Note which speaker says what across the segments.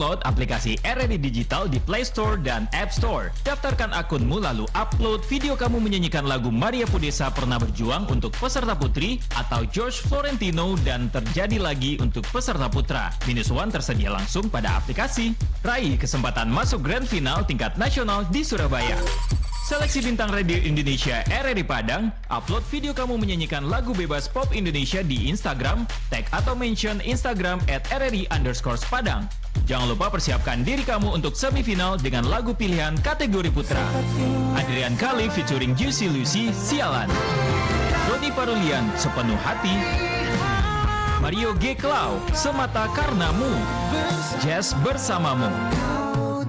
Speaker 1: Download aplikasi RRI Digital di Play Store dan App Store. Daftarkan akunmu lalu upload video kamu menyanyikan lagu Maria Pudesa Pernah Berjuang untuk peserta putri atau George Florentino dan Terjadi Lagi untuk peserta putra. Minus One tersedia langsung pada aplikasi. Raih kesempatan masuk Grand Final tingkat nasional di Surabaya. Seleksi bintang radio Indonesia RRI Padang, upload video kamu menyanyikan lagu bebas pop Indonesia di Instagram, tag atau mention Instagram @RRI_Padang. Jangan lupa persiapkan diri kamu untuk semifinal dengan lagu pilihan kategori putra. Adrian Khalif featuring Juicy Lucy, Sialan. Doni Parulian, Sepenuh Hati. Mario G. Klau, Semata Karenamu. Jazz Bersamamu.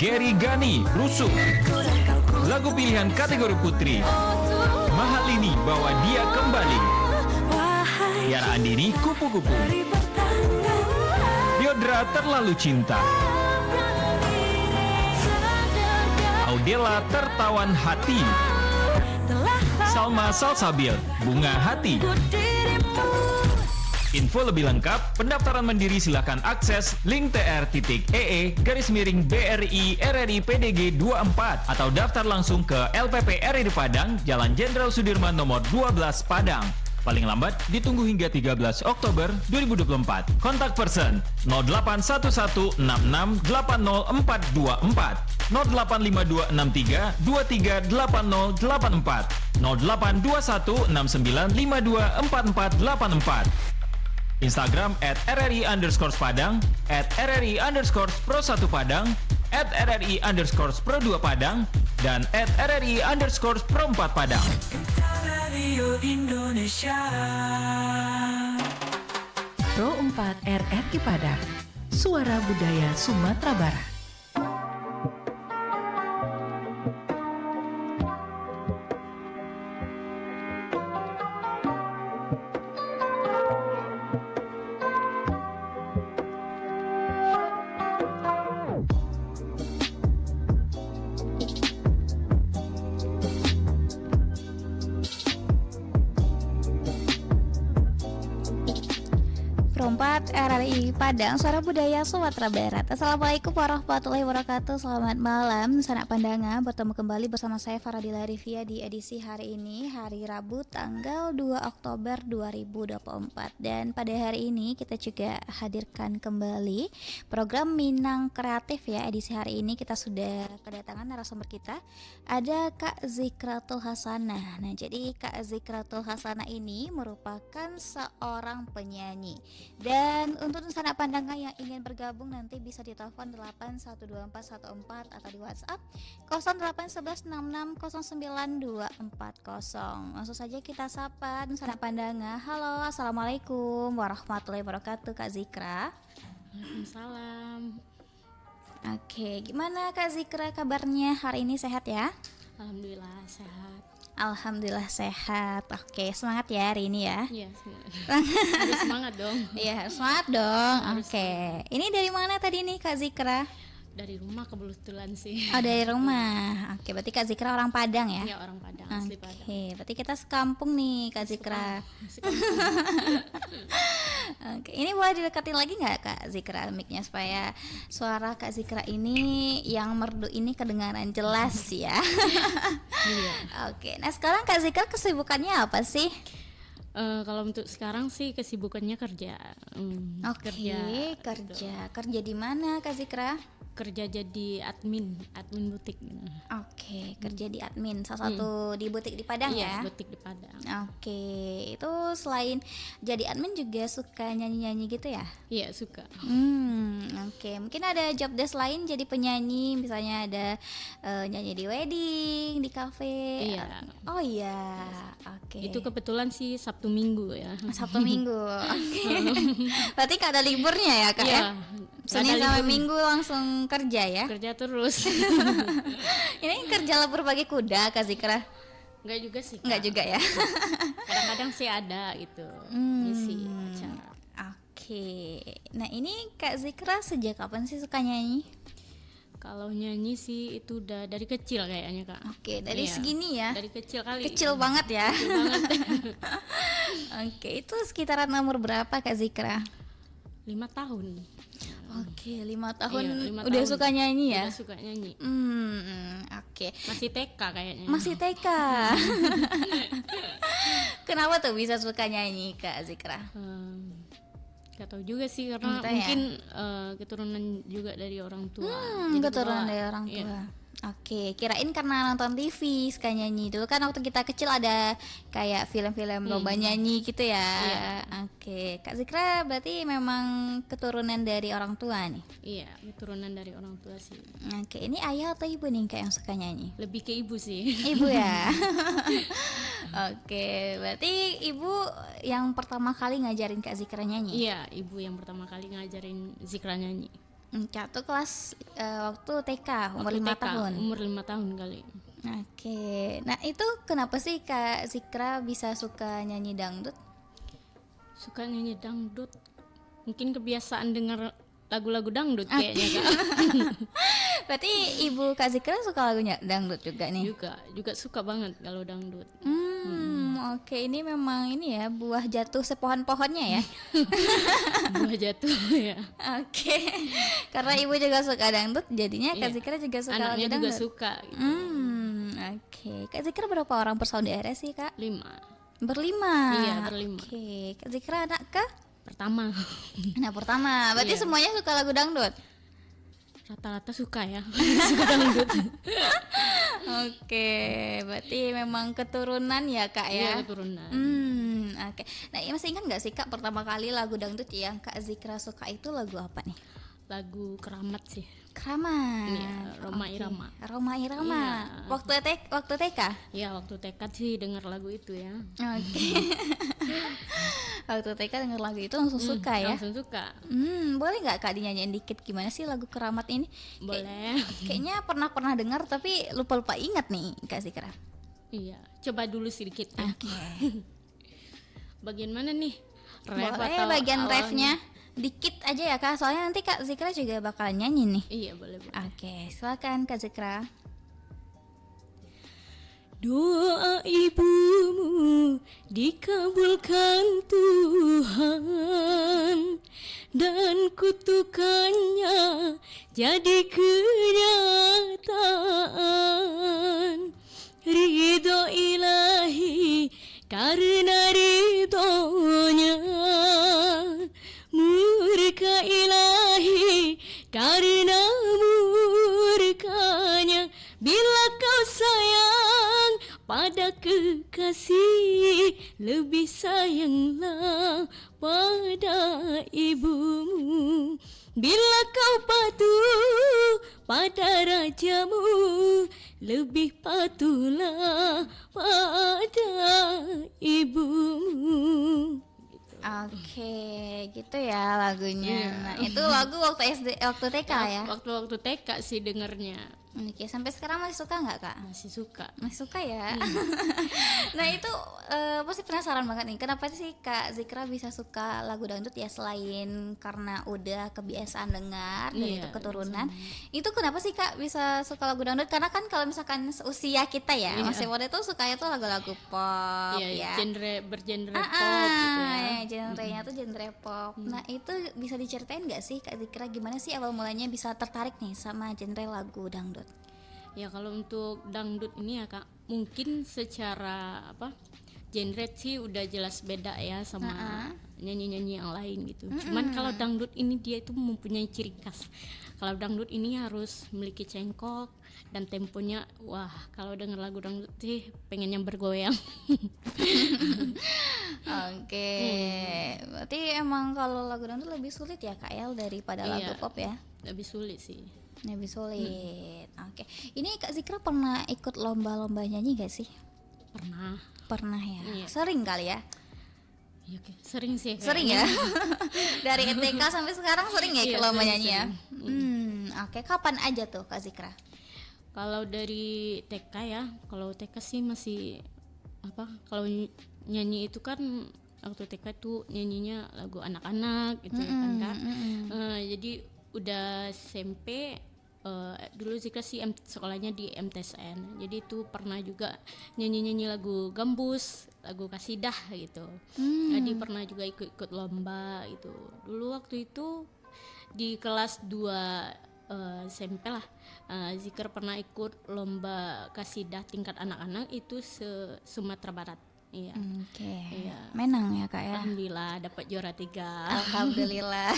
Speaker 1: Gary Gani, Rusuh. Lagu pilihan kategori putri, Mahalini, Bawa Dia Kembali. Tiara Andini, Kupu-Kupu. Diodra, Terlalu Cinta. Audela, Tertawan Hati. Salma Salsabil, Bunga Hati. Info lebih lengkap, pendaftaran mandiri silakan akses link tr.ee/BRI RRI PDG 24 atau daftar langsung ke LPP RRI Padang, Jalan Jenderal Sudirman nomor 12 Padang. Paling lambat ditunggu hingga 13 Oktober 2024. Kontak person 0811668024, 085263238084, 082169524484. Instagram @RRI_Padang, @RRI_Pro1 Padang, @RRI_Pro2 Padang, dan @RRI_Pro4 Padang.
Speaker 2: Radio Indonesia.
Speaker 3: Pro 4 RRI Padang, Suara Budaya Sumatera Barat.
Speaker 4: Perempat RRI Padang, Suara Budaya Sumatera Barat. Assalamualaikum warahmatullahi wabarakatuh. Selamat malam, sanak pandangan. Bertemu kembali bersama saya Faradila Rivia di edisi hari ini, hari Rabu tanggal 2 Oktober 2024. Dan pada hari ini kita juga hadirkan kembali program Minang Kreatif ya. Edisi hari ini kita sudah kedatangan narasumber kita. Ada Kak Zikratul Hasanah. Nah, jadi Kak Zikratul Hasanah ini merupakan seorang penyanyi. Dan untuk sanak pandangan yang ingin bergabung nanti bisa ditelepon 812414 atau di WhatsApp 0811660924. Langsung saja kita sapa sanak pandangan. Halo, assalamualaikum warahmatullahi wabarakatuh Kak Zikra.
Speaker 5: Waalaikumsalam.
Speaker 4: Oke, gimana Kak Zikra kabarnya hari ini, sehat ya?
Speaker 5: Alhamdulillah sehat.
Speaker 4: Alhamdulillah sehat. Oke, semangat ya hari ini ya.
Speaker 5: Iya, harus semangat dong.
Speaker 4: Iya, harus semangat dong. Oke. Ini dari mana tadi nih Kak Zikra?
Speaker 5: Dari rumah kebetulan sih.
Speaker 4: Oh, dari rumah. Oke, berarti Kak Zikra orang Padang ya?
Speaker 5: Iya, orang Padang, asli Padang.
Speaker 4: Oke, berarti kita sekampung nih Kak Zikra. Oke, ini boleh didekatin lagi nggak Kak Zikra mic-nya supaya suara Kak Zikra ini yang merdu ini kedengaran jelas ya.
Speaker 5: Iya.
Speaker 4: Oke, nah sekarang Kak Zikra kesibukannya apa sih?
Speaker 5: Kalau untuk sekarang sih kesibukannya kerja.
Speaker 4: Oke, kerja di mana Kak Zikra?
Speaker 5: Kerja jadi admin butik.
Speaker 4: Oke, kerja di admin salah satu di butik di Padang ya?
Speaker 5: Iya, butik di Padang.
Speaker 4: Oke, itu selain jadi admin juga suka nyanyi-nyanyi gitu ya?
Speaker 5: Iya, suka.
Speaker 4: Oke, mungkin ada job desk lain jadi penyanyi, misalnya ada nyanyi di wedding, di cafe.
Speaker 5: Iya.
Speaker 4: Oh iya, oke.
Speaker 5: Itu kebetulan sih Sabtu Minggu ya.
Speaker 4: Sabtu Minggu, oke. Berarti gak ada liburnya ya Kak
Speaker 5: Iya.
Speaker 4: ya? Senin sampai Minggu langsung kerja ya?
Speaker 5: Kerja terus.
Speaker 4: Ini kerja lebur bagi kuda Kak Zikra?
Speaker 5: Enggak juga sih, Kak.
Speaker 4: Enggak juga ya?
Speaker 5: Kadang-kadang sih ada gitu isi acara.
Speaker 4: Oke. Nah, ini Kak Zikra sejak kapan sih suka nyanyi?
Speaker 5: Kalau nyanyi sih itu udah dari kecil kayaknya, Kak.
Speaker 4: Oke, dari
Speaker 5: Iya,
Speaker 4: segini ya?
Speaker 5: dari kecil kali.
Speaker 4: Kecil banget ya?
Speaker 5: Kecil banget.
Speaker 4: Oke, itu sekitaran umur berapa Kak Zikra?
Speaker 5: 5 tahun.
Speaker 4: Oke, 5 tahun
Speaker 5: Iya, 5
Speaker 4: udah
Speaker 5: tahun.
Speaker 4: suka nyanyi ya?
Speaker 5: Udah suka nyanyi.
Speaker 4: Oke.
Speaker 5: Masih TK kayaknya.
Speaker 4: Masih TK. Kenapa tuh bisa suka nyanyi Kak Zikra?
Speaker 5: Gak tahu juga sih karena
Speaker 4: Gitu ya?
Speaker 5: mungkin keturunan juga dari orang tua. Jadi
Speaker 4: Keturunan
Speaker 5: kebawa.
Speaker 4: dari orang
Speaker 5: Iya.
Speaker 4: tua. Oke, kirain karena nonton TV suka nyanyi. Dulu kan waktu kita kecil ada kayak film-film lomba nyanyi gitu ya.
Speaker 5: Iya.
Speaker 4: Oke, Kak Zikra berarti memang keturunan dari orang tua nih.
Speaker 5: Iya, keturunan dari orang tua sih.
Speaker 4: Oke, ini ayah atau ibu nih Kak yang suka nyanyi?
Speaker 5: Lebih ke ibu sih.
Speaker 4: Ibu ya. Oke, berarti ibu yang pertama kali ngajarin Kak Zikra nyanyi.
Speaker 5: Iya, ibu yang pertama kali ngajarin Zikra nyanyi.
Speaker 4: Kak tuh kelas waktu TK umur
Speaker 5: Waktu
Speaker 4: 5
Speaker 5: TK,
Speaker 4: tahun.
Speaker 5: Umur 5 tahun kali.
Speaker 4: Oke, nah itu kenapa sih Kak Zikra bisa suka nyanyi dangdut?
Speaker 5: Suka nyanyi dangdut. Mungkin kebiasaan dengar lagu-lagu dangdut kayaknya Kak.
Speaker 4: Berarti ibu Kak Zikra suka lagunya dangdut juga nih?
Speaker 5: juga suka banget kalau dangdut.
Speaker 4: Oke, ini memang ini ya buah jatuh sepohon-pohonnya ya.
Speaker 5: Buah jatuh ya.
Speaker 4: Oke, karena ibu juga suka dangdut, jadinya Kak
Speaker 5: Iya.
Speaker 4: Zikra juga suka lagu
Speaker 5: Anaknya juga
Speaker 4: dangdut.
Speaker 5: suka. Gitu.
Speaker 4: Oke, Kak Zikra berapa orang bersaudara sih Kak?
Speaker 5: 5.
Speaker 4: Berlima.
Speaker 5: Iya, berlima.
Speaker 4: Oke, Kak Zikra anak ke?
Speaker 5: Pertama.
Speaker 4: Anak pertama. Berarti
Speaker 5: Iya.
Speaker 4: semuanya suka lagu dangdut.
Speaker 5: Rata-rata suka ya. Suka dangdut.
Speaker 4: Oke, berarti memang keturunan ya Kak ya.
Speaker 5: Iya, keturunan.
Speaker 4: Oke. Nah, masih ingat nggak sih Kak pertama kali lagu dangdut yang Kak Zikra suka itu lagu apa nih?
Speaker 5: Lagu Keramat sih.
Speaker 4: Keramat.
Speaker 5: Iya, Roma
Speaker 4: Oke.
Speaker 5: Irama.
Speaker 4: Roma Irama.
Speaker 5: Iya.
Speaker 4: Waktu TK.
Speaker 5: Ya, waktu TK sih dengar lagu itu ya.
Speaker 4: Oke. Waktu TK denger lagu itu langsung suka ya.
Speaker 5: Langsung suka.
Speaker 4: Boleh nggak Kak dinyanyiin dikit gimana sih lagu Keramat ini?
Speaker 5: Boleh.
Speaker 4: Kayaknya pernah dengar tapi lupa ingat nih Kak Zikra.
Speaker 5: Iya, coba dulu sedikit ya.
Speaker 4: Oke.
Speaker 5: Bagian mana nih? Rap
Speaker 4: Boleh
Speaker 5: atau
Speaker 4: bagian
Speaker 5: awalnya?
Speaker 4: refnya dikit aja ya Kak, soalnya nanti Kak Zikra juga bakalan nyanyi nih.
Speaker 5: Iya, boleh.
Speaker 4: Oke, silakan Kak Zikra.
Speaker 5: Doa ibumu dikabulkan Tuhan dan kutukannya jadi kenyataan. Ridho ilahi karena ridhonya, murka ilahi karena murkanya. Bila kau sayang pada kekasih, lebih sayanglah pada ibumu. Bila kau patuh pada rajamu, lebih patuhlah pada ibumu.
Speaker 4: Oke, gitu ya lagunya. Nah, itu lagu waktu TK ya.
Speaker 5: Waktu TK sih dengernya.
Speaker 4: Oke, sampai sekarang masih suka nggak Kak?
Speaker 5: Masih suka.
Speaker 4: Masih suka ya. Nah itu pasti penasaran banget nih, kenapa sih Kak Zikra bisa suka lagu dangdut ya selain karena udah kebiasaan dengar dan
Speaker 5: Iya,
Speaker 4: itu keturunan. Itu kenapa sih Kak bisa suka lagu dangdut? Karena kan kalau misalkan usia kita ya masih muda tuh sukanya tuh lagu-lagu pop
Speaker 5: Iya,
Speaker 4: ya.
Speaker 5: bergenre pop gitu ya.
Speaker 4: Ya, genrenya tuh genre pop. Nah itu bisa diceritain nggak sih Kak Zikra gimana sih awal mulanya bisa tertarik nih sama genre lagu dangdut?
Speaker 5: Ya kalau untuk dangdut ini ya Kak, mungkin secara genre sih udah jelas beda ya sama nyanyi-nyanyi yang lain gitu. Cuman kalau dangdut ini dia itu mempunyai ciri khas. Kalau dangdut ini harus memiliki cengkok dan temponya, wah kalau denger lagu dangdut sih pengennya bergoyang.
Speaker 4: Oke, berarti emang kalau lagu dangdut lebih sulit ya Kak El daripada lagu
Speaker 5: Iya.
Speaker 4: pop ya?
Speaker 5: Lebih sulit sih.
Speaker 4: Lebih sulit. Oke, ini Kak Zikra pernah ikut lomba-lomba nyanyi gak sih?
Speaker 5: Pernah.
Speaker 4: Pernah ya?
Speaker 5: Iya.
Speaker 4: Sering kali ya?
Speaker 5: Ya, sering sih.
Speaker 4: Sering ya? Dari TK sampai sekarang sering ya ikut
Speaker 5: Iya,
Speaker 4: lomba
Speaker 5: sering,
Speaker 4: nyanyi ya? Oke, kapan aja tuh Kak Zikra?
Speaker 5: Kalau dari TK ya, kalau TK sih masih kalau nyanyi itu kan waktu TK tuh nyanyinya lagu anak-anak gitu ya kan Kak. Jadi udah SMP dulu Zikra sih sekolahnya di MTSN. Jadi itu pernah juga nyanyi-nyanyi lagu gambus, lagu kasidah gitu. Jadi pernah juga ikut-ikut lomba gitu. Dulu waktu itu di kelas 2 SMP lah. Zikra pernah ikut lomba kasidah tingkat anak-anak itu Sumatera Barat. Iya.
Speaker 4: Oke.
Speaker 5: Iya.
Speaker 4: Menang ya Kak ya.
Speaker 5: Alhamdulillah dapat juara 3.
Speaker 4: Alhamdulillah.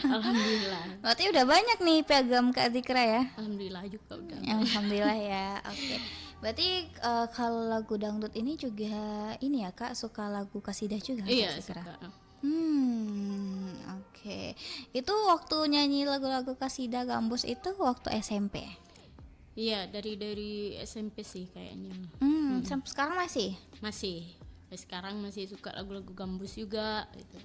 Speaker 5: Alhamdulillah.
Speaker 4: Berarti udah banyak nih piagam Kak Zikra ya.
Speaker 5: Alhamdulillah juga udah.
Speaker 4: Alhamdulillah ya. Oke. Berarti kalau lagu dangdut ini juga ini ya Kak, suka lagu kasidah juga
Speaker 5: Iya,
Speaker 4: Kak Zikra?
Speaker 5: suka.
Speaker 4: Oke. Itu waktu nyanyi lagu-lagu kasidah gambus itu waktu SMP.
Speaker 5: Iya, dari SMP sih kayaknya.
Speaker 4: Sampai sekarang masih?
Speaker 5: Masih. Sampai sekarang masih suka lagu-lagu gambus juga gitu.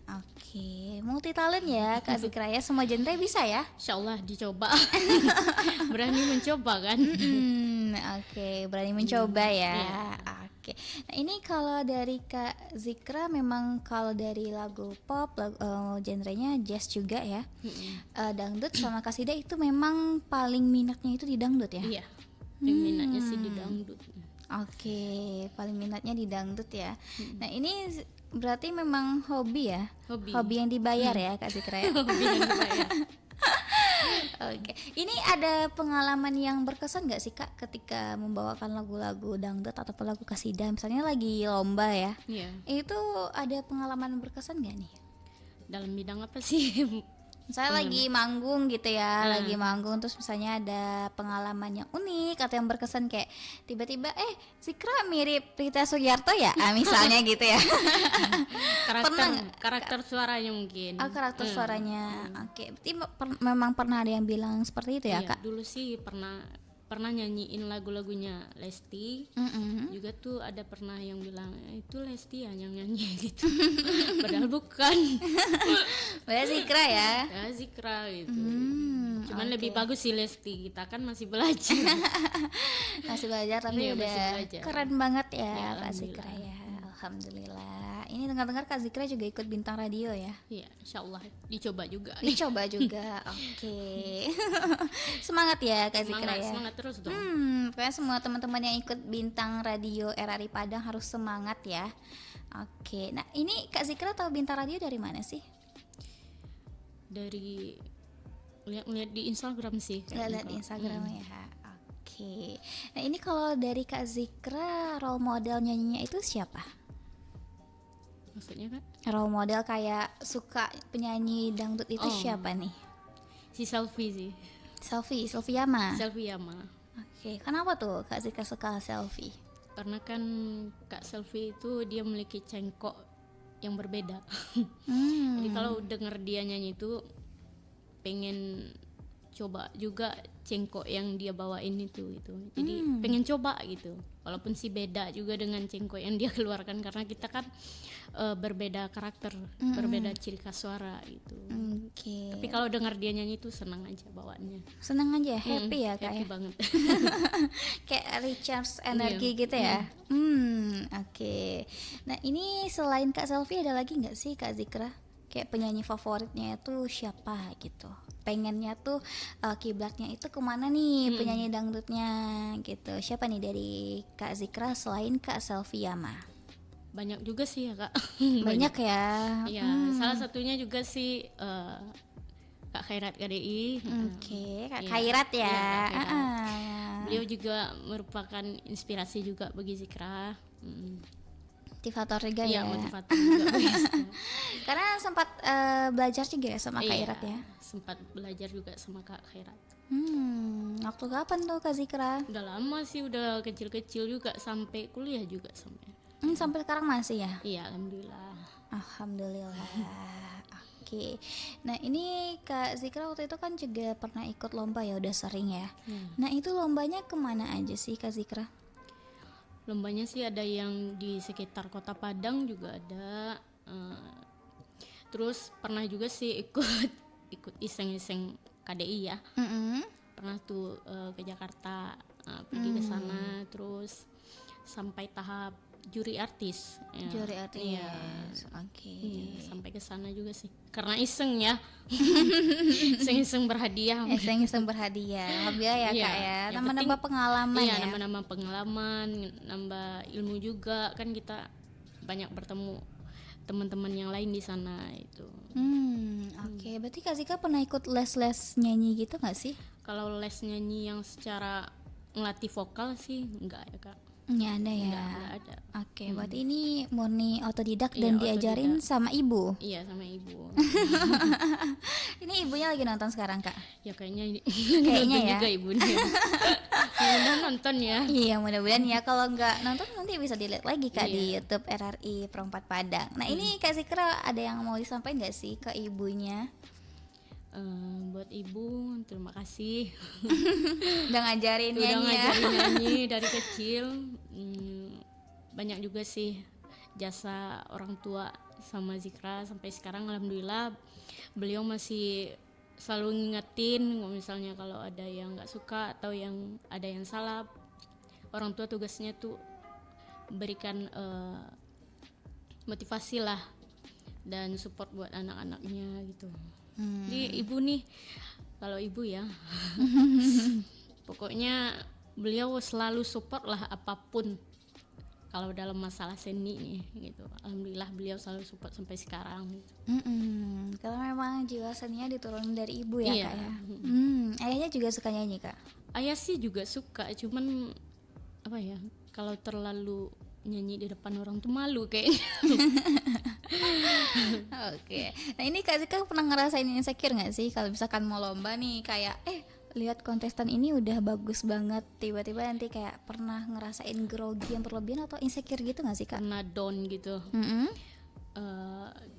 Speaker 4: Oke. Multi talent ya Kak Zikra ya, semua genre bisa ya?
Speaker 5: Insyaallah dicoba. Berani mencoba kan.
Speaker 4: Oke, berani mencoba ya.
Speaker 5: Iya.
Speaker 4: Oke. Nah, ini kalau dari Kak Zikra memang kalau dari lagu pop, genrenya jazz juga ya. Dangdut sama kasidah itu memang paling minatnya itu di dangdut ya.
Speaker 5: Iya. Minatnya sih di dangdut.
Speaker 4: Oke, paling minatnya di dangdut ya. Nah, ini berarti memang hobi ya?
Speaker 5: Hobi.
Speaker 4: Yang dibayar ya Kak Zikra ya.
Speaker 5: Hobi yang dibayar.
Speaker 4: Oke, ini ada pengalaman yang berkesan gak sih Kak ketika membawakan lagu-lagu dangdut ataupun lagu kasidah, misalnya lagi lomba ya?
Speaker 5: Iya.
Speaker 4: Itu ada pengalaman berkesan gak nih?
Speaker 5: Dalam bidang apa sih?
Speaker 4: Misalnya lagi manggung gitu ya, lagi manggung terus misalnya ada pengalaman yang unik atau yang berkesan kayak tiba-tiba Zikra mirip Rita Sugiarto ya, misalnya gitu ya.
Speaker 5: karakter suaranya mungkin.
Speaker 4: Karakter suaranya. Oke, berarti memang pernah ada yang bilang seperti itu ya
Speaker 5: Iya,
Speaker 4: Kak?
Speaker 5: dulu sih pernah nyanyiin lagu-lagunya Lesti. Juga tuh ada pernah yang bilang itu Lesti ya yang nyanyi gitu. Padahal bukan.
Speaker 4: Padahal Zikra ya.
Speaker 5: Ya Zikra gitu. Cuman
Speaker 4: oke.
Speaker 5: lebih bagus sih Lesti, kita kan masih belajar.
Speaker 4: Masih belajar tapi
Speaker 5: Iya, masih
Speaker 4: udah
Speaker 5: belajar.
Speaker 4: keren banget ya
Speaker 5: Ya,
Speaker 4: Kak Zikra ya. Alhamdulillah. Ini dengar-dengar Kak Zikra juga ikut bintang radio ya.
Speaker 5: Iya, insyaallah dicoba juga.
Speaker 4: Dicoba juga. Oke. Semangat ya Kak Zikra ya.
Speaker 5: Semangat terus dong.
Speaker 4: Pokoknya semua teman-teman yang ikut bintang radio RRI Padang harus semangat ya. Oke. Nah, ini Kak Zikra tahu bintang radio dari mana sih?
Speaker 5: Dari lihat di Instagram sih.
Speaker 4: Lihat di Instagram ya. Oke. Nah, ini kalau dari Kak Zikra role model nyanyinya itu siapa?
Speaker 5: Maksudnya kan?
Speaker 4: Role model kayak suka penyanyi dangdut itu siapa nih?
Speaker 5: Si Selfie sih.
Speaker 4: Selfie Yama.
Speaker 5: Selfie Yama.
Speaker 4: Oke, kenapa tuh Kak Zikra suka Selfie?
Speaker 5: Karena kan Kak Selfie itu dia memiliki cengkok yang berbeda. Jadi kalau denger dia nyanyi itu pengen coba juga cengkok yang dia bawain itu gitu. Jadi pengen coba gitu. Walaupun sih beda juga dengan cengkok yang dia keluarkan karena kita kan berbeda karakter, berbeda ciri khas suara gitu.
Speaker 4: Oke.
Speaker 5: Tapi kalau dengar dia nyanyi tuh senang aja bawaannya.
Speaker 4: Seneng aja, happy ya Kak
Speaker 5: Happy
Speaker 4: ya.
Speaker 5: banget.
Speaker 4: Kayak recharge energi
Speaker 5: Iya.
Speaker 4: gitu ya. Oke. Nah, ini selain Kak Selfie ada lagi nggak sih Kak Zikra? Kayak penyanyi favoritnya itu siapa gitu? Pengennya tuh kiblatnya itu kemana nih penyanyi dangdutnya gitu? Siapa nih dari Kak Zikra selain Kak Selfie Yama?
Speaker 5: Banyak juga sih ya Kak.
Speaker 4: Banyak ya.
Speaker 5: Iya, salah satunya juga sih Kak Khairat KDI.
Speaker 4: Oke, Kak
Speaker 5: Iya.
Speaker 4: Khairat ya.
Speaker 5: Iya, Kak Khairat. Beliau
Speaker 4: Ah.
Speaker 5: juga merupakan inspirasi juga bagi Zikra.
Speaker 4: Motivator juga
Speaker 5: Iya,
Speaker 4: ya.
Speaker 5: motivator juga bagi Zikra.
Speaker 4: Karena sempat belajar juga ya sama Kak
Speaker 5: Iya,
Speaker 4: Khairat ya.
Speaker 5: sempat belajar juga sama Kak Khairat.
Speaker 4: Waktu kapan tuh Kak Zikra?
Speaker 5: Udah lama sih, udah kecil-kecil juga sampai kuliah juga sampai.
Speaker 4: Sampai sekarang masih ya?
Speaker 5: Iya, alhamdulillah.
Speaker 4: Alhamdulillah. Oke. Nah, ini Kak Zikra waktu itu kan juga pernah ikut lomba ya, udah sering ya. Nah, itu lombanya kemana aja sih Kak Zikra?
Speaker 5: Lombanya sih ada yang di sekitar Kota Padang juga ada. Terus pernah juga sih ikut iseng-iseng KDI ya. Pernah tuh ke Jakarta, pergi ke sana, terus sampai tahap juri artis. Ya.
Speaker 4: Juri artis.
Speaker 5: Iya.
Speaker 4: Oke.
Speaker 5: Iya, sampai ke sana juga sih. Karena iseng ya. Iseng-iseng berhadiah.
Speaker 4: Iseng-iseng berhadiah. Alhamdulillah ya
Speaker 5: Iya,
Speaker 4: Kak ya.
Speaker 5: yang
Speaker 4: Nambah-nambah
Speaker 5: penting-
Speaker 4: pengalaman
Speaker 5: Iya,
Speaker 4: ya.
Speaker 5: nambah-nambah pengalaman, nambah ilmu juga kan kita banyak bertemu teman-teman yang lain di sana itu.
Speaker 4: Oke. Berarti Kak Zika pernah ikut les-les nyanyi gitu nggak sih?
Speaker 5: Kalau les nyanyi yang secara ngelatih vokal sih enggak ya Kak.
Speaker 4: Nggak ada ya.
Speaker 5: Enggak ada.
Speaker 4: Oke, berarti ini murni otodidak
Speaker 5: Iya,
Speaker 4: dan diajarin
Speaker 5: otodidak.
Speaker 4: sama ibu.
Speaker 5: Iya sama ibu.
Speaker 4: Ini ibunya lagi nonton sekarang, Kak.
Speaker 5: Ya kayaknya
Speaker 4: Kayaknya
Speaker 5: nonton
Speaker 4: ya.
Speaker 5: juga ibunya. Mudah nonton ya.
Speaker 4: Iya, mudah-mudahan ya. Kalau nggak nonton nanti bisa dilihat lagi Kak di
Speaker 5: Iya.
Speaker 4: YouTube RRI Perempat Padang. Nah, ini Kak Zikra ada yang mau disampaikan nggak sih ke ibunya?
Speaker 5: Buat ibu terima kasih
Speaker 4: Udah ngajarin
Speaker 5: udah
Speaker 4: nyanyi ya.
Speaker 5: ngajarin nyanyi dari kecil. Banyak juga sih jasa orang tua sama Zikra sampai sekarang, alhamdulillah beliau masih selalu ngingetin misalnya kalau ada yang nggak suka atau yang ada yang salah. Orang tua tugasnya tuh berikan motivasi lah dan support buat anak-anaknya gitu. Jadi ibu nih, kalau ibu ya pokoknya beliau selalu support lah apapun kalau dalam masalah seni nih gitu. Alhamdulillah beliau selalu support sampai sekarang gitu.
Speaker 4: Kalau memang jiwa seninya diturunkan dari ibu ya
Speaker 5: Iya.
Speaker 4: Kak ya. Ayahnya juga suka nyanyi Kak.
Speaker 5: Ayah sih juga suka, cuman apa ya, kalau terlalu nyanyi di depan orang tuh malu kayaknya.
Speaker 4: Oke. Nah, ini Kak Zika pernah ngerasain insecure nggak sih kalau misalkan mau lomba nih kayak lihat kontestan ini udah bagus banget, tiba-tiba nanti kayak pernah ngerasain grogi yang berlebihan atau insecure gitu nggak sih Kak?
Speaker 5: Pernah down gitu.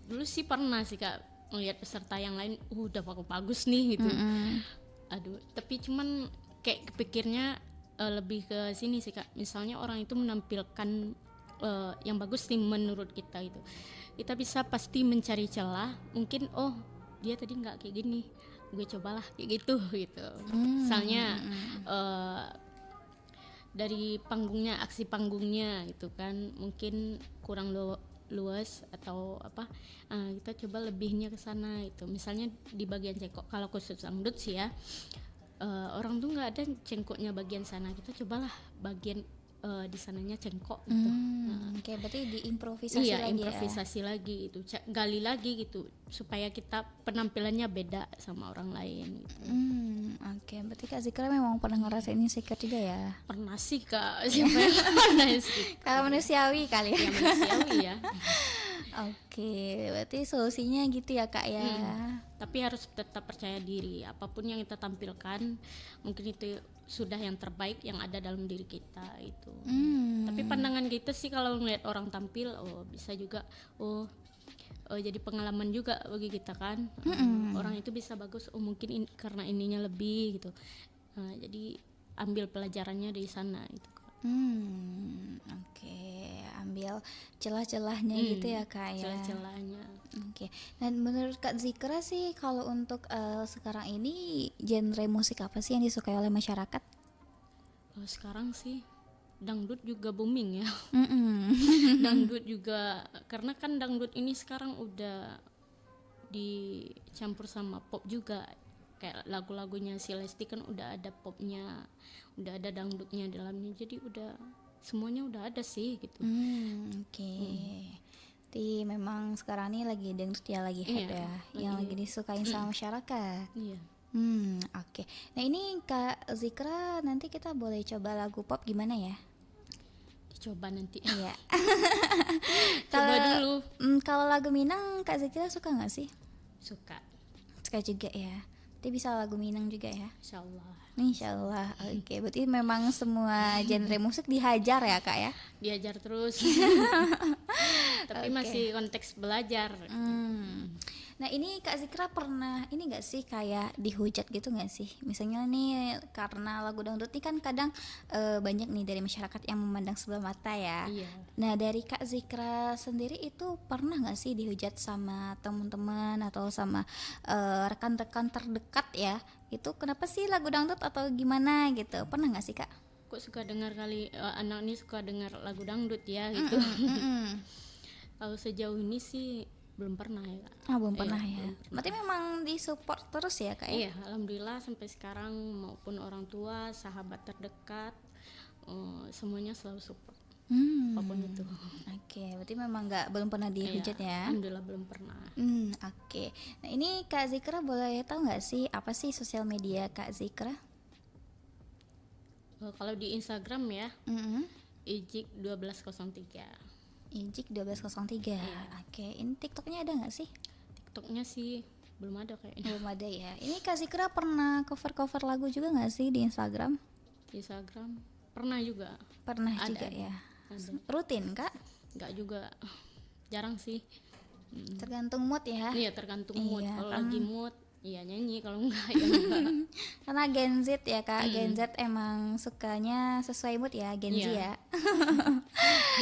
Speaker 5: Dulu sih pernah sih Kak ngelihat peserta yang lain udah bagus nih gitu. Aduh, tapi cuman kayak kepikirnya lebih ke sini sih Kak. Misalnya orang itu menampilkan yang bagus nih menurut kita itu. Kita bisa pasti mencari celah. Mungkin dia tadi nggak kayak gini, gue cobalah kayak gitu. Misalnya dari panggungnya, aksi panggungnya gitu kan, mungkin kurang luas atau apa, kita coba lebihnya ke sana itu. Misalnya di bagian cengkok, kalau khusus dangdut sih ya, orang tuh nggak ada cengkoknya bagian sana, kita cobalah bagian di sananya cengkok gitu.
Speaker 4: Oke, berarti diimprovisasi
Speaker 5: Iya,
Speaker 4: lagi
Speaker 5: improvisasi lagi itu, gali lagi gitu supaya kita penampilannya beda sama orang lain gitu.
Speaker 4: Oke, berarti Kak Zikra memang pernah ngerasain insecure juga ya?
Speaker 5: Pernah sih Kak, siapa yang pernah sih?
Speaker 4: Kalau manusiawi kali ya.
Speaker 5: Ya manusiawi ya.
Speaker 4: Oke, berarti solusinya gitu ya Kak ya.
Speaker 5: Tapi harus tetap percaya diri. Apapun yang kita tampilkan, mungkin itu sudah yang terbaik yang ada dalam diri kita itu. Tapi pandangan kita sih kalau ngeliat orang tampil, bisa juga, jadi pengalaman juga bagi kita kan. Orang itu bisa bagus, mungkin karena ininya lebih gitu. Jadi ambil pelajarannya dari sana itu.
Speaker 4: Oke, ambil celah-celahnya gitu ya Kak ya.
Speaker 5: Celah-celahnya.
Speaker 4: Oke, dan menurut Kak Zikra sih kalau untuk sekarang ini genre musik apa sih yang disukai oleh masyarakat?
Speaker 5: Kalau sekarang sih dangdut juga booming ya. Dangdut juga, karena kan dangdut ini sekarang udah dicampur sama pop juga. Kayak lagu-lagunya si Lesti kan udah ada popnya, udah ada dangdutnya dalamnya, jadi udah semuanya udah ada sih gitu.
Speaker 4: Oke. Jadi memang sekarang ini lagi dangdut ya, lagi hype
Speaker 5: Iya,
Speaker 4: ya, yang lagi disukain sama masyarakat.
Speaker 5: Iya.
Speaker 4: Oke. Nah ini Kak Zikra, nanti kita boleh coba lagu pop gimana ya?
Speaker 5: Dicoba nanti.
Speaker 4: Iya.
Speaker 5: Coba dulu.
Speaker 4: Kalau lagu Minang Kak Zikra suka nggak sih?
Speaker 5: Suka,
Speaker 4: Suka juga ya. Berarti bisa lagu Minang juga ya?
Speaker 5: insyaallah.
Speaker 4: Insyaallah. Oke, berarti memang semua genre musik dihajar ya Kak ya?
Speaker 5: Diajar terus. Tapi
Speaker 4: Oke.
Speaker 5: masih konteks belajar.
Speaker 4: Nah ini Kak Zikra pernah ini gak sih kayak dihujat gitu gak sih? Misalnya nih karena lagu dangdut ini kan kadang banyak nih dari masyarakat yang memandang sebelah mata ya.
Speaker 5: Iya.
Speaker 4: Nah dari Kak Zikra sendiri itu pernah gak sih dihujat sama teman-teman atau sama rekan-rekan terdekat ya? Itu kenapa sih lagu dangdut atau gimana gitu? Pernah gak sih Kak?
Speaker 5: Kok suka dengar kali anak ini suka dengar lagu dangdut ya gitu. Kalau sejauh ini sih belum pernah ya Kak.
Speaker 4: Belum pernah ya.
Speaker 5: belum pernah.
Speaker 4: Berarti memang disupport terus ya Kak ya?
Speaker 5: Iya, alhamdulillah sampai sekarang maupun orang tua, sahabat terdekat, semuanya selalu support. apapun itu.
Speaker 4: Oke, berarti memang belum pernah dihujat ya?
Speaker 5: Alhamdulillah belum pernah.
Speaker 4: Oke. Nah ini Kak Zikra boleh tahu nggak sih apa sih sosial media Kak Zikra?
Speaker 5: Kalau di Instagram ya,
Speaker 4: Mm-mm.
Speaker 5: Ijik 1203.
Speaker 4: Ijik 1203. Oke, ini TikToknya ada nggak sih?
Speaker 5: TikToknya sih belum ada kayaknya.
Speaker 4: Belum ada ya. Ini Kak Zikra pernah cover lagu juga nggak sih di Instagram?
Speaker 5: Di Instagram pernah juga.
Speaker 4: Pernah
Speaker 5: Ada,
Speaker 4: juga
Speaker 5: ada.
Speaker 4: ya.
Speaker 5: Ada.
Speaker 4: Rutin Kak?
Speaker 5: Nggak juga, jarang sih.
Speaker 4: Tergantung mood ya.
Speaker 5: Iya tergantung mood.
Speaker 4: Iya,
Speaker 5: Kalau
Speaker 4: kan.
Speaker 5: lagi mood, iya nyanyi. Kalau enggak ya enggak.
Speaker 4: Karena Gen Z ya Kak, Gen Z emang sukanya sesuai mood ya, Gen Z
Speaker 5: Iya.
Speaker 4: ya.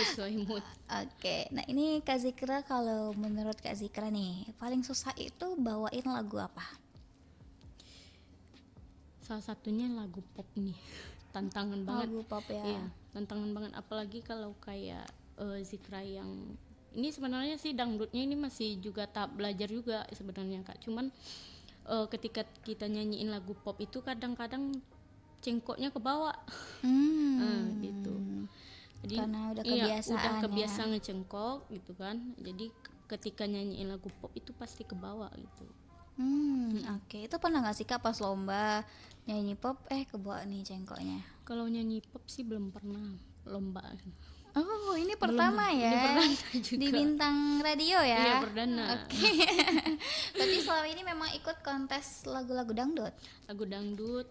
Speaker 5: Sesuai mood.
Speaker 4: Oke, nah ini Kak Zikra, kalau menurut Kak Zikra nih, paling susah itu bawain lagu apa?
Speaker 5: Salah satunya lagu pop nih. Tantangan banget.
Speaker 4: Lagu pop ya.
Speaker 5: Iya, tantangan banget. Apalagi kalau kayak Zikra yang ini sebenarnya sih dangdutnya ini masih juga tahap belajar juga sebenarnya Kak. Cuman ketika kita nyanyiin lagu pop itu kadang-kadang cengkoknya ke bawah. Gitu. Jadi
Speaker 4: Karena udah
Speaker 5: iya,
Speaker 4: kebiasaan
Speaker 5: udah
Speaker 4: ya.
Speaker 5: kebiasa ngecengkok gitu kan. Jadi ketika nyanyiin lagu pop itu pasti ke bawah gitu.
Speaker 4: Oke, itu pernah nggak sih Kak pas lomba nyanyi pop kebawa nih cengkoknya?
Speaker 5: Kalau nyanyi pop sih belum pernah lomba.
Speaker 4: Oh, ini pertama ya.
Speaker 5: Ini perdana juga.
Speaker 4: Di bintang radio ya.
Speaker 5: Iya, perdana.
Speaker 4: Oke. Berarti selama ini memang ikut kontes lagu-lagu dangdut.
Speaker 5: Lagu dangdut,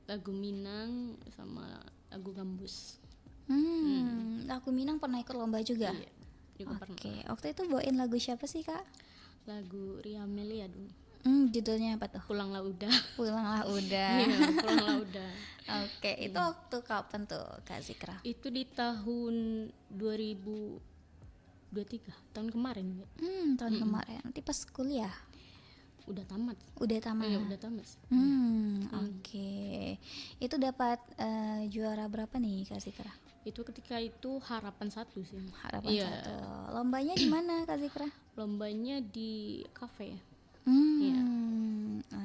Speaker 5: lagu Minang sama lagu gambus.
Speaker 4: Lagu Minang pernah ikut lomba juga.
Speaker 5: Iya, juga pernah.
Speaker 4: Oke, waktu itu bawain lagu siapa sih Kak?
Speaker 5: Lagu Ria Amelia dulu.
Speaker 4: Judulnya apa tuh?
Speaker 5: Pulanglah udah.
Speaker 4: Pulanglah udah.
Speaker 5: Iya, pulanglah udah.
Speaker 4: Oke, itu waktu kapan tuh Kak Zikra?
Speaker 5: Itu di tahun 2023, tahun kemarin ya.
Speaker 4: Tahun kemarin. Nanti pas kuliah.
Speaker 5: Udah tamat.
Speaker 4: Udah tamat.
Speaker 5: Iya, udah tamat.
Speaker 4: Oke. Itu dapat juara berapa nih Kak Zikra?
Speaker 5: Itu ketika itu harapan 1 sih.
Speaker 4: Harapan
Speaker 5: Iya.
Speaker 4: 1. Lombanya di mana Kak Zikra?
Speaker 5: Lombanya di kafe ya.
Speaker 4: Iya.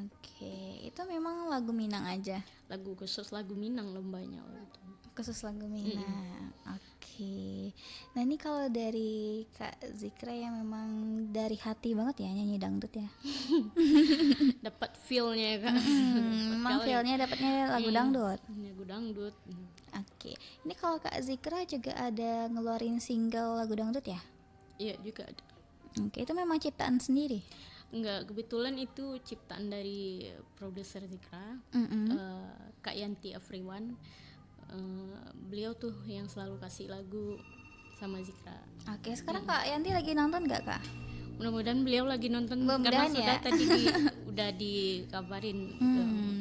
Speaker 4: Oke. Itu memang lagu Minang aja.
Speaker 5: Lagu khusus lagu Minang lombanya waktu itu.
Speaker 4: Khusus lagu Minang. Oke. Nah, ini kalau dari Kak Zikra yang memang dari hati banget ya nyanyi dangdut ya.
Speaker 5: Dapat feel-nya ya, Kak.
Speaker 4: Memang feel-nya dapatnya lagu dangdut.
Speaker 5: Lagu dangdut.
Speaker 4: Oke. Ini kalau Kak Zikra juga ada ngeluarin single lagu dangdut ya?
Speaker 5: Iya, juga ada.
Speaker 4: Oke, itu memang ciptaan sendiri.
Speaker 5: Enggak, kebetulan itu ciptaan dari produser Zikra, Kak Yanti Afriwan. Beliau tuh yang selalu kasih lagu sama Zikra.
Speaker 4: Oke, sekarang Kak Yanti lagi nonton nggak Kak?
Speaker 5: Mudah-mudahan beliau lagi nonton karena
Speaker 4: Mudah-mudahan
Speaker 5: sudah
Speaker 4: ya.
Speaker 5: tadi udah dikabarin.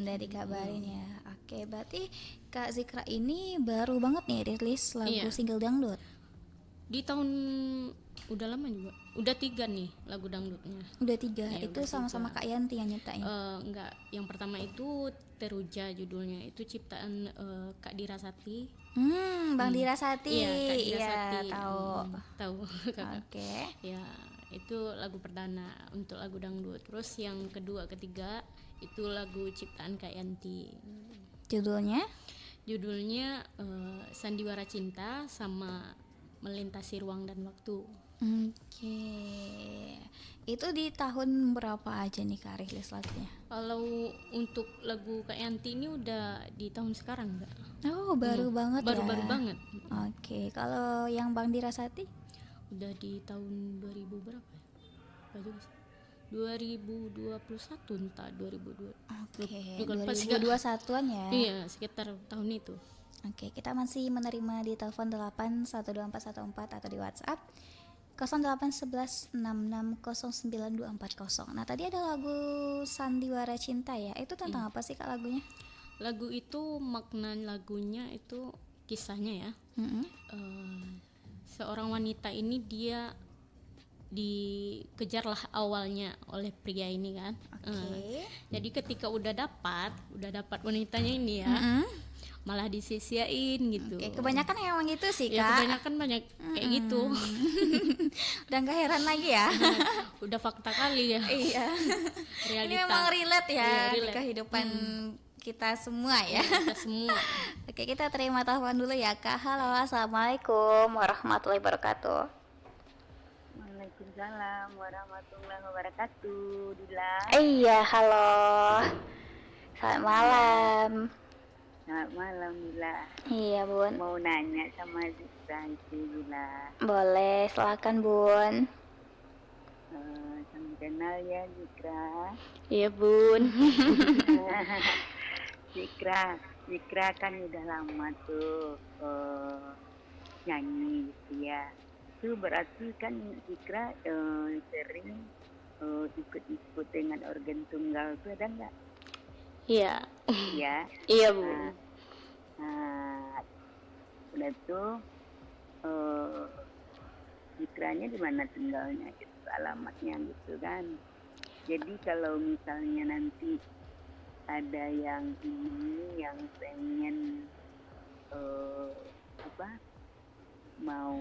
Speaker 4: Udah dikabarin ya. Oke, berarti Kak Zikra ini baru banget nih rilis lagu
Speaker 5: Iya.
Speaker 4: single dangdut.
Speaker 5: Di tahun udah lama juga. Udah 3 nih lagu dangdutnya.
Speaker 4: Udah 3.
Speaker 5: Iya,
Speaker 4: Itu
Speaker 5: udah
Speaker 4: sama-sama
Speaker 5: 3.
Speaker 4: Kak Yanti yang nyiptain.
Speaker 5: Enggak, yang pertama itu Teruja judulnya. Itu ciptaan Kak Dirasati.
Speaker 4: Bang Dirasati.
Speaker 5: Iya, Kak Dirasati.
Speaker 4: Tahu.
Speaker 5: Tahu. Kakak.
Speaker 4: Oke.
Speaker 5: Ya, itu lagu perdana untuk lagu dangdut. Terus yang kedua, ketiga itu lagu ciptaan Kak Yanti.
Speaker 4: Judulnya?
Speaker 5: Judulnya Sandiwara Cinta sama Melintasi Ruang dan Waktu.
Speaker 4: Oke. Itu di tahun berapa aja nih Kak rilis lagunya?
Speaker 5: Kalau untuk lagu Kak Yanti ini udah di tahun sekarang enggak?
Speaker 4: Oh, baru banget
Speaker 5: Baru-baru
Speaker 4: ya.
Speaker 5: banget.
Speaker 4: Oke, kalau yang Bang Dirasati?
Speaker 5: Udah di tahun 2000 berapa ya? Apa juga sih? 2021 entah 2002.
Speaker 4: Oke,
Speaker 5: Bukan pas
Speaker 4: 2021-an ya.
Speaker 5: Iya, sekitar tahun itu.
Speaker 4: Oke, kita masih menerima di telepon 8124114 atau di WhatsApp 081166092440. Nah, tadi ada lagu Sandiwara Cinta ya. Itu tentang apa sih Kak lagunya?
Speaker 5: Lagu itu makna lagunya itu kisahnya ya. Seorang wanita ini dia dikejarlah awalnya oleh pria ini kan.
Speaker 4: Oke.
Speaker 5: Jadi ketika udah dapat wanitanya ini ya, malah disia-siain gitu.
Speaker 4: Oke, kebanyakan emang gitu sih
Speaker 5: Ya
Speaker 4: Kak.
Speaker 5: kebanyakan banyak kayak gitu.
Speaker 4: Udah gak heran lagi ya.
Speaker 5: Udah fakta kali ya.
Speaker 4: Iya. Ini
Speaker 5: Realita.
Speaker 4: memang relate ya
Speaker 5: Iya,
Speaker 4: di
Speaker 5: relate.
Speaker 4: kehidupan kita semua ya.
Speaker 5: Kita semua.
Speaker 4: Oke, kita terima telepon dulu ya Kak. Halo, assalamualaikum warahmatullahi wabarakatuh.
Speaker 6: Waalaikumsalam warahmatullahi wabarakatuh. Dila.
Speaker 4: Iya, halo. Selamat malam.
Speaker 6: Selamat malam Dila.
Speaker 4: Iya Bun.
Speaker 6: Mau nanya sama Zikra itu Dila.
Speaker 4: Boleh, silakan Bun.
Speaker 6: Salam kenal ya Zikra.
Speaker 4: Iya Bun.
Speaker 6: Zikra kan udah lama tuh nyanyi gitu ya. Itu berarti kan Zikra sering ikut-ikut dengan organ tunggal tuh ada nggak?
Speaker 5: Iya.
Speaker 6: Iya.
Speaker 5: Iya, Bu.
Speaker 6: Udah tuh Zikranya di mana tinggalnya gitu, alamatnya gitu kan. Jadi kalau misalnya nanti ada yang ini yang pengen mau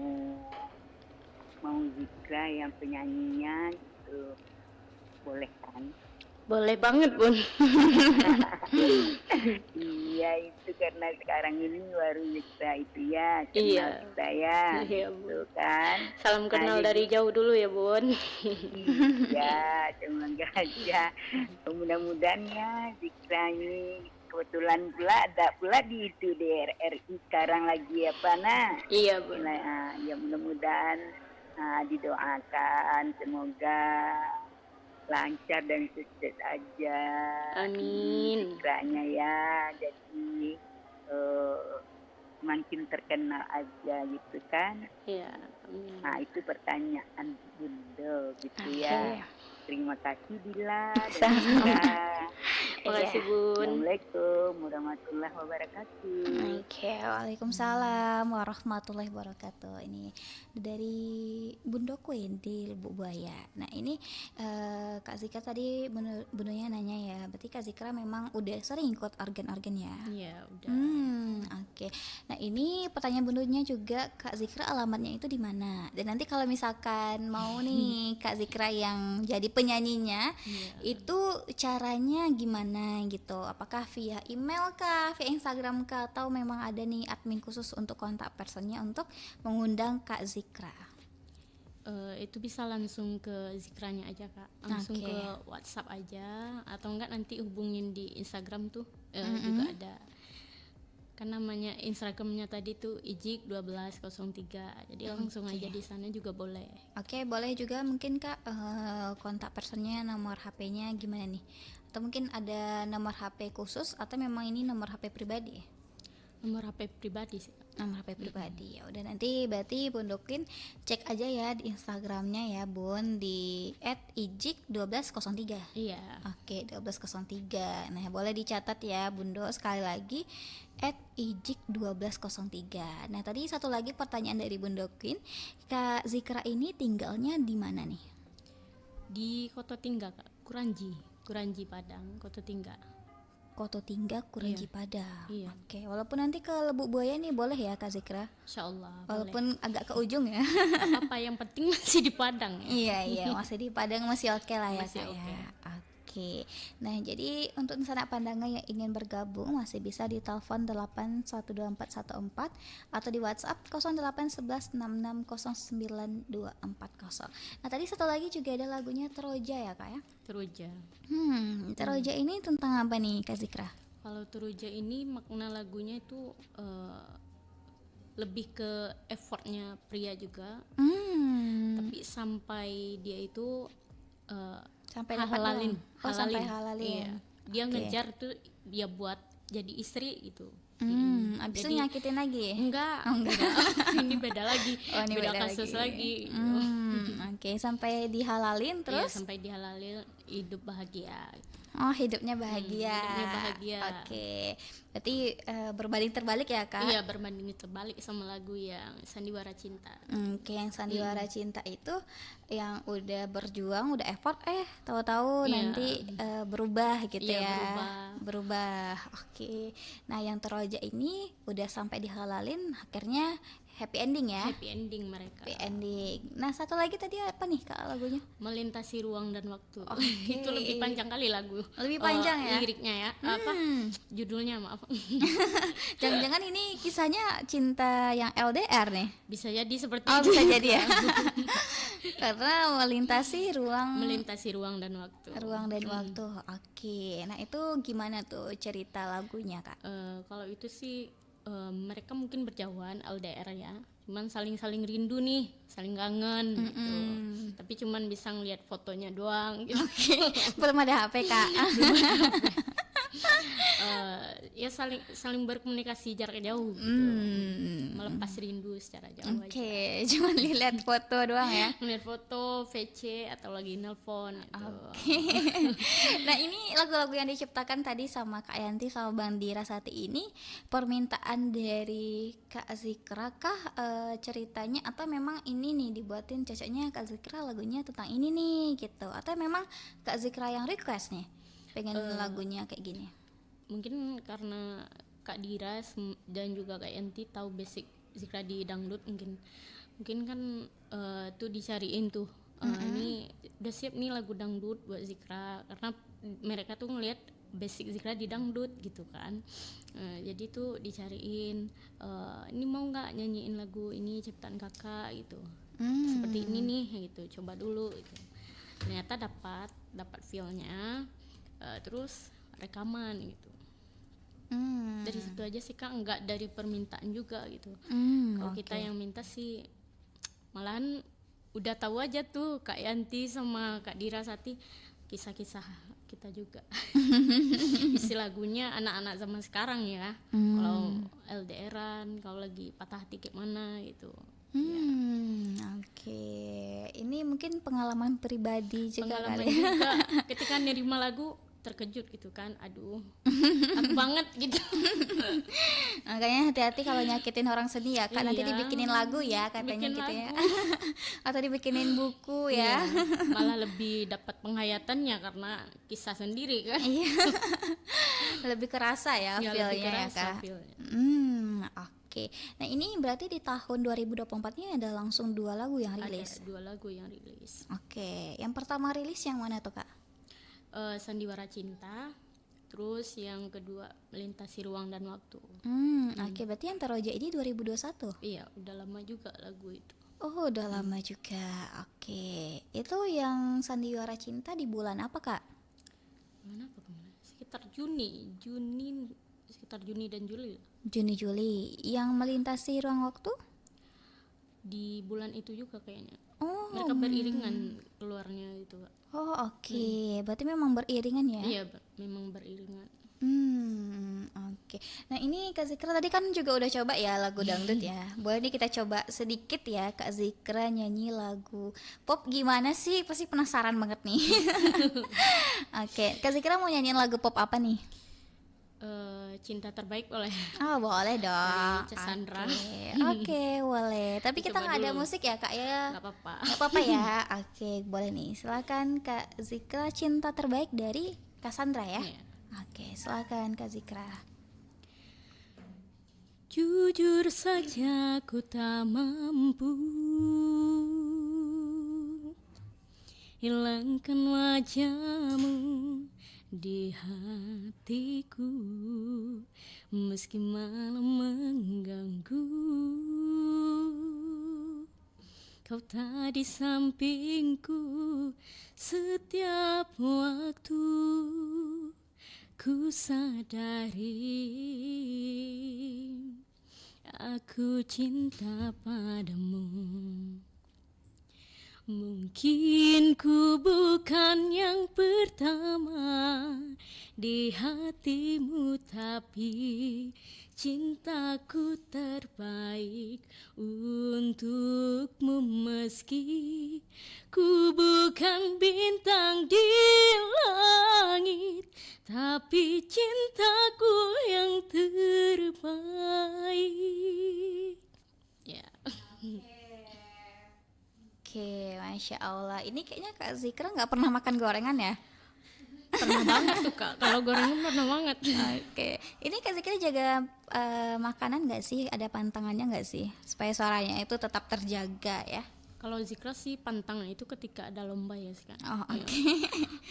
Speaker 6: Zikra yang penyanyinya gitu, boleh kan?
Speaker 5: Boleh banget, Bun.
Speaker 6: Iya, itu karena sekarang ini baru Zikra itu ya, kenal
Speaker 5: Iya.
Speaker 6: kita ya,
Speaker 5: Iya,
Speaker 6: gitu kan.
Speaker 5: Salam kenal
Speaker 6: Nah,
Speaker 5: dari jauh dulu ya, Bun.
Speaker 6: Iya, semoga aja. Mudah-mudahan ya Zikra ini kebetulan pula ada pula di itu di RRI sekarang lagi apa
Speaker 5: Iya, Bun.
Speaker 6: ya mudah-mudahan didoakan semoga lancar dan sukses aja.
Speaker 5: Amin.
Speaker 6: Zikranya ya, jadi makin terkenal aja gitu kan.
Speaker 5: Iya, amin.
Speaker 6: Nah itu pertanyaan Bunda gitu
Speaker 4: Oke.
Speaker 6: ya. Terima kasih Dila dan
Speaker 4: Sama-sama.
Speaker 6: Zikra.
Speaker 5: Makasih, Bun.
Speaker 6: Assalamualaikum warahmatullahi wabarakatuh.
Speaker 4: Oke, waalaikumsalam warahmatullahi wabarakatuh. Ini dari Bunda Queen di Lubuk Buaya. Nah ini Kak Zikra tadi bundanya nanya ya, berarti Kak Zikra memang udah sering ikut organ-organ ya?
Speaker 5: Iya, udah.
Speaker 4: Oke. Nah ini pertanyaan bundanya juga, Kak Zikra alamatnya itu di mana? Dan nanti kalau misalkan mau nih Kak Zikra yang jadi penyanyinya, itu caranya gimana gitu? Apakah via email kah, via Instagram kah, atau memang ada nih admin khusus untuk kontak personnya untuk mengundang Kak Zikra?
Speaker 5: Itu bisa langsung ke Zikranya aja, Kak. Langsung
Speaker 4: Oke.
Speaker 5: ke WhatsApp aja, atau enggak nanti hubungin di Instagram tuh juga ada. Kan namanya Instagramnya tadi tuh ijik 1203. Jadi langsung aja di sana juga boleh.
Speaker 4: Oke, boleh juga mungkin Kak kontak personnya, nomor HP-nya gimana nih? Atau mungkin ada nomor HP khusus atau memang ini nomor HP pribadi?
Speaker 5: Nomor HP pribadi sih, Kak.
Speaker 4: Nomor HP pribadi. Ya udah, nanti berarti Bundokin cek aja ya di Instagramnya ya Bun, di @ijik1203.
Speaker 5: Iya.
Speaker 4: Oke, 1203. Nah, boleh dicatat ya Bundo sekali lagi @ijik1203. Nah, tadi satu lagi pertanyaan dari Bundokin, Kak Zikra ini tinggalnya di mana nih?
Speaker 5: Di Kota Tingga, Kak. Kuranji Padang, Kota Tingga.
Speaker 4: Koto Tingga, Kuranji Padang.
Speaker 5: Iya.
Speaker 4: Oke, walaupun nanti ke Lubuk Buaya nih boleh ya Kak Zikra?
Speaker 5: Insyaallah.
Speaker 4: Walaupun agak ke ujung ya.
Speaker 5: Apa yang penting masih di Padang ya.
Speaker 4: Iya, masih di Padang masih oke lah ya
Speaker 5: Masih
Speaker 4: Kak ya.
Speaker 5: oke.
Speaker 4: Oke. Nah, jadi untuk sanak pandangan yang ingin bergabung masih bisa di telepon 8124114 atau di WhatsApp 0811660940. Nah, tadi satu lagi juga ada lagunya Teroja ya Kak ya.
Speaker 5: Teruja.
Speaker 4: Teroja ini tentang apa nih Kak Zikra?
Speaker 5: Kalau Teruja ini makna lagunya itu lebih ke effortnya pria juga, tapi sampai dia itu
Speaker 4: Sampai dapat
Speaker 5: halalin,
Speaker 4: doang. Oh, sampai halalin.
Speaker 5: Iya. Dia
Speaker 4: Oke.
Speaker 5: ngejar tuh dia buat jadi istri gitu.
Speaker 4: Abis itu
Speaker 5: Jadi-
Speaker 4: nyakitin lagi?
Speaker 5: Enggak, ini beda lagi,
Speaker 4: Oh, ini
Speaker 5: beda
Speaker 4: beda
Speaker 5: kasus
Speaker 4: lagi.
Speaker 5: lagi. Gitu.
Speaker 4: Oke, sampai dihalalin
Speaker 5: Iya,
Speaker 4: terus?
Speaker 5: sampai dihalalin hidup bahagia.
Speaker 4: Oh, hidupnya bahagia.
Speaker 5: hidupnya bahagia.
Speaker 4: Oke. Berarti berbanding terbalik ya, Kak?
Speaker 5: Iya, berbanding terbalik sama lagu yang Sandiwara Cinta.
Speaker 4: Oke, yang Sandiwara Cinta itu yang udah berjuang, udah effort, tahu-tahu
Speaker 5: Iya.
Speaker 4: nanti berubah gitu
Speaker 5: Iya,
Speaker 4: ya. Berubah. Oke. Nah, yang Teroja ini udah sampai dihalalin, akhirnya happy ending ya.
Speaker 5: happy ending mereka.
Speaker 4: Happy ending. Nah, satu lagi tadi apa nih Kak lagunya?
Speaker 5: Melintasi ruang dan waktu.
Speaker 4: Oke.
Speaker 5: Itu lebih panjang kali lagu.
Speaker 4: Lebih panjang ya?
Speaker 5: Liriknya ya. Apa? Judulnya maaf.
Speaker 4: Jangan-jangan ini kisahnya cinta yang LDR nih?
Speaker 5: Bisa jadi seperti
Speaker 4: Oh,
Speaker 5: itu.
Speaker 4: bisa jadi ya. Karena melintasi
Speaker 5: Melintasi ruang dan waktu.
Speaker 4: dan waktu. Oke. Nah, itu gimana tuh cerita lagunya, Kak?
Speaker 5: Kalau itu sih mereka mungkin berjauhan LDR ya, cuman saling rindu nih, saling kangen gitu. Tapi cuman bisa ngeliat fotonya doang gitu.
Speaker 4: Belum ada HP, Kak.
Speaker 5: Ya saling berkomunikasi jarak jauh gitu. Melepas rindu secara jauh aja.
Speaker 4: Oke, cuman lihat foto doang ya.
Speaker 5: Ngeliat foto, VC atau lagi nelpon gitu.
Speaker 4: Nah, ini lagu-lagu yang diciptakan tadi sama Kak Yanti sama Bang Dira Sati ini permintaan dari Kak Zikra kah ceritanya, atau memang ini nih dibuatin cocoknya Kak Zikra lagunya tentang ini nih gitu, atau memang Kak Zikra yang request nih pengen lagunya kayak gini?
Speaker 5: Mungkin karena Kak Dira dan juga Kak Yanti tahu basic Zikra di dangdut, mungkin kan tuh dicariin tuh ini udah siap nih lagu dangdut buat Zikra, karena mereka tuh ngelihat basic Zikra di dangdut gitu kan. Jadi tuh dicariin ini mau nggak nyanyiin lagu ini ciptaan kakak gitu, seperti ini nih gitu, coba dulu gitu. Ternyata dapat feel-nya, terus rekaman gitu. Dari situ aja sih Kak, nggak dari permintaan juga gitu. Kalau kita yang minta sih malahan udah tahu aja tuh Kak Yanti sama Kak Dira Sati kisah-kisah kita juga. Isi lagunya anak-anak zaman sekarang ya. Kalau LDRan, kalau lagi patah hati kayak mana gitu.
Speaker 4: Oke. Ini mungkin pengalaman pribadi juga
Speaker 5: Pengalaman
Speaker 4: kali.
Speaker 5: juga ketika nerima lagu terkejut gitu kan, aduh aku banget gitu.
Speaker 4: Makanya hati-hati kalau nyakitin orang sedih ya Kak. Nanti
Speaker 5: Iya.
Speaker 4: dibikinin lagu ya katanya
Speaker 5: Bikin
Speaker 4: gitu ya.
Speaker 5: lagu.
Speaker 4: Atau dibikinin buku ya.
Speaker 5: Iya, malah lebih dapat penghayatannya karena kisah sendiri kan.
Speaker 4: Iya. Lebih kerasa ya
Speaker 5: Ya,
Speaker 4: feel-nya
Speaker 5: lebih
Speaker 4: ya
Speaker 5: kerasa
Speaker 4: Kak.
Speaker 5: feel-nya.
Speaker 4: Oke. Nah, ini berarti di tahun 2024 ini ada langsung 2 lagu yang rilis.
Speaker 5: Ada 2 lagu yang rilis.
Speaker 4: Oke. Yang pertama rilis yang mana tuh Kak?
Speaker 5: Sandiwara Cinta, terus yang kedua Melintasi Ruang dan Waktu.
Speaker 4: Oke, berarti yang Teroja ini 2021.
Speaker 5: Iya, udah lama juga lagu itu.
Speaker 4: Oh, udah lama juga. Oke. Itu yang Sandiwara Cinta di bulan apa, Kak?
Speaker 5: Mana apa kemana? Sekitar Juni dan Juli lah.
Speaker 4: Juni Juli. Yang Melintasi Ruang Waktu?
Speaker 5: Di bulan itu juga kayaknya.
Speaker 4: Oh.
Speaker 5: Mereka beriringan keluarnya itu, Kak.
Speaker 4: Oh, oke. Berarti memang beriringan ya?
Speaker 5: Iya, memang beriringan.
Speaker 4: Oke. Nah, ini Kak Zikra tadi kan juga udah coba ya lagu dangdut ya. Boleh nih kita coba sedikit ya Kak Zikra nyanyi lagu pop gimana sih? Pasti penasaran banget nih. Oke, Kak Zikra mau nyanyiin lagu pop apa nih?
Speaker 5: Cinta Terbaik boleh.
Speaker 4: Oh, boleh dong.
Speaker 5: Dari Cassandra.
Speaker 4: Oke, boleh. Tapi kita
Speaker 5: Coba
Speaker 4: nggak ada
Speaker 5: dulu.
Speaker 4: musik ya Kak ya?
Speaker 5: Gak apa-apa.
Speaker 4: Nggak apa-apa ya. Oke, boleh nih. Silakan Kak Zikra, Cinta Terbaik dari Cassandra ya.
Speaker 5: Iya.
Speaker 4: Oke, silakan Kak Zikra.
Speaker 5: Jujur saja ku tak mampu hilangkan wajahmu di hatiku, meski malam mengganggu. Kau tak di sampingku setiap waktu. Ku sadari aku cinta padamu. Mungkin ku bukan yang pertama di hatimu, tapi cintaku terbaik untukmu. Meski ku bukan bintang di langit, tapi cintaku yang terbaik. Ya.
Speaker 4: Oke, Masya Allah. Ini kayaknya Kak Zikra nggak pernah makan gorengan ya?
Speaker 5: Pernah banget tuh Kak, kalau gorengan pernah banget.
Speaker 4: Oke, ini Kak Zikra jaga makanan nggak sih? Ada pantangannya nggak sih supaya suaranya itu tetap terjaga ya?
Speaker 5: Kalau zikra sih pantangan itu ketika ada lomba ya sih Kak.
Speaker 4: Oh,
Speaker 5: Iya.
Speaker 4: oke.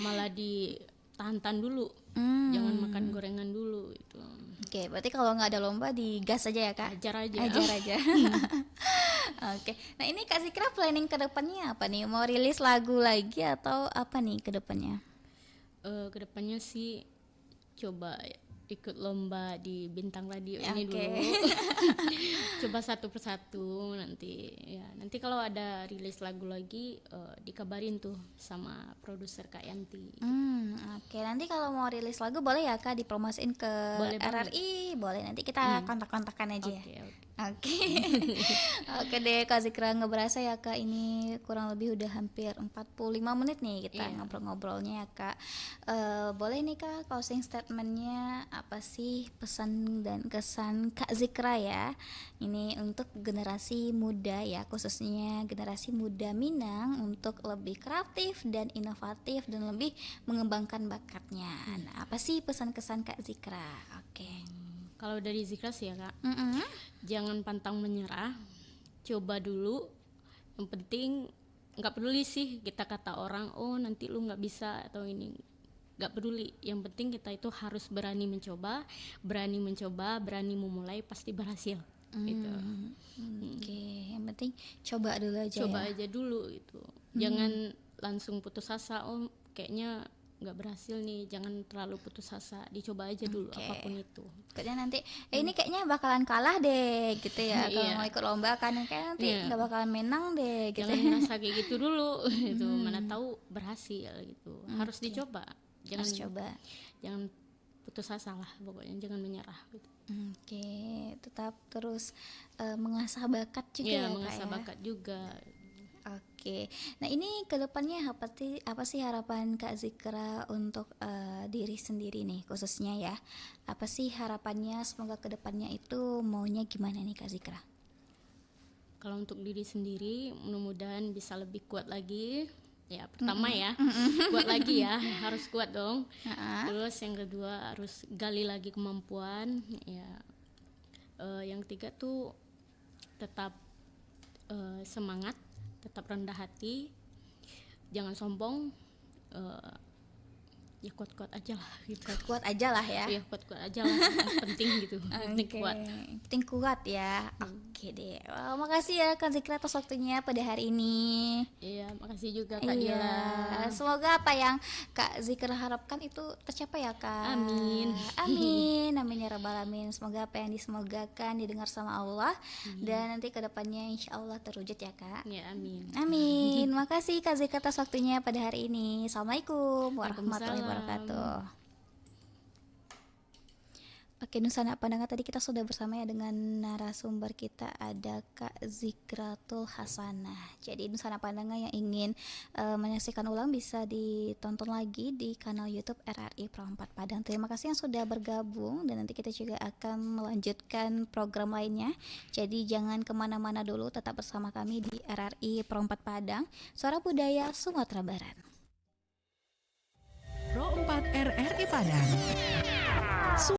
Speaker 5: Malah ditahan-tahan dulu, jangan makan gorengan dulu itu.
Speaker 4: Oke, berarti kalau nggak ada lomba digas aja ya Kak?
Speaker 5: Ajar aja.
Speaker 4: Ajar aja. Oke, nah ini Kak Zikra planning ke depannya apa nih? Mau rilis lagu lagi atau apa nih ke depannya?
Speaker 5: Kedepannya sih coba ikut lomba di Bintang Radio ini
Speaker 4: Oke.
Speaker 5: dulu. Coba satu persatu nanti ya. Nanti kalau ada rilis lagu lagi dikabarin tuh sama produser Kak Yanti.
Speaker 4: Oke, nanti kalau mau rilis lagu boleh ya Kak dipromosiin ke
Speaker 5: Boleh banget.
Speaker 4: RRI, boleh nanti kita kontak-kontakan aja ya.
Speaker 5: Oke, oke.
Speaker 4: Oke. Oke deh Kak Zikra, nggak berasa ya Kak, ini kurang lebih udah hampir 45 menit nih kita
Speaker 5: Iya.
Speaker 4: ngobrol-ngobrolnya ya Kak. Boleh nih Kak closing statementnya apa sih pesan dan kesan Kak Zikra ya ini untuk generasi muda ya, khususnya generasi muda Minang untuk lebih kreatif dan inovatif dan lebih mengembangkan bakatnya. Nah, apa sih pesan kesan Kak Zikra? Oke.
Speaker 5: Kalau dari Zikra sih ya Kak,
Speaker 4: Mm-mm.
Speaker 5: jangan pantang menyerah, coba dulu. Yang penting nggak peduli sih kita kata orang, oh nanti lu nggak bisa atau ini, nggak peduli. Yang penting kita itu harus berani mencoba, berani memulai, pasti berhasil. Gitu.
Speaker 4: Oke, yang penting coba dulu aja
Speaker 5: Coba
Speaker 4: ya.
Speaker 5: aja dulu itu, jangan langsung putus asa. Oh kayaknya nggak berhasil nih, jangan terlalu putus asa, dicoba aja dulu
Speaker 4: Oke.
Speaker 5: apapun itu.
Speaker 4: Kayaknya nanti ini kayaknya bakalan kalah deh gitu ya. Kalau
Speaker 5: Iya.
Speaker 4: mau ikut lomba kan kayak nanti
Speaker 5: Iya.
Speaker 4: nggak bakalan menang deh gitu.
Speaker 5: Jangan merasa kayak gitu dulu. Gitu, mana tahu berhasil gitu. Harus dicoba, jangan
Speaker 4: Harus coba.
Speaker 5: jangan putus asa lah, pokoknya jangan menyerah gitu.
Speaker 4: Oke, tetap terus mengasah bakat juga
Speaker 5: Iya,
Speaker 4: ya Kak
Speaker 5: mengasah
Speaker 4: ya.
Speaker 5: bakat juga.
Speaker 4: Oke, nah ini kedepannya apa sih harapan Kak Zikra untuk diri sendiri nih khususnya ya? Apa sih harapannya? Semoga kedepannya itu maunya gimana nih Kak Zikra?
Speaker 5: Kalau untuk diri sendiri, mudah-mudahan bisa lebih kuat lagi. Ya, pertama ya, kuat lagi ya, harus kuat dong. Terus yang kedua harus gali lagi kemampuan. Ya, yang ketiga tuh tetap semangat, tetap rendah hati, jangan sombong. Ya kuat-kuat aja lah gitu.
Speaker 4: Kuat aja lah ya.
Speaker 5: Ya kuat-kuat aja lah, yang penting gitu. Yang penting
Speaker 4: Oke,
Speaker 5: kuat.
Speaker 4: penting kuat ya. Oke deh. Wah, makasih ya Kak Zikra atas waktunya pada hari ini.
Speaker 5: Iya, makasih juga Kak
Speaker 4: Iya,
Speaker 5: Dila.
Speaker 4: semoga apa yang Kak Zikra harapkan itu tercapai ya Kak.
Speaker 5: Amin.
Speaker 4: Amin, amin ya rabbal alamin. Semoga apa yang disemogakan didengar sama Allah dan nanti kedepannya insya Allah terwujud ya Kak.
Speaker 5: Ya, amin.
Speaker 4: Amin. Makasih Kak Zikra atas waktunya pada hari ini. Assalamualaikum warahmatullahi wabarakatuh. Oke, Nusana Pandangan, tadi kita sudah bersama ya dengan narasumber kita, ada Kak Zikratul Hasanah. Jadi Nusana Pandangan yang ingin menyaksikan ulang bisa ditonton lagi di kanal YouTube RRI Pro 4 Padang. Terima kasih yang sudah bergabung dan nanti kita juga akan melanjutkan program lainnya. Jadi jangan kemana-mana dulu, tetap bersama kami di RRI Pro 4 Padang, Suara Budaya Sumatera Barat.
Speaker 3: Pro 4 RRI Padang.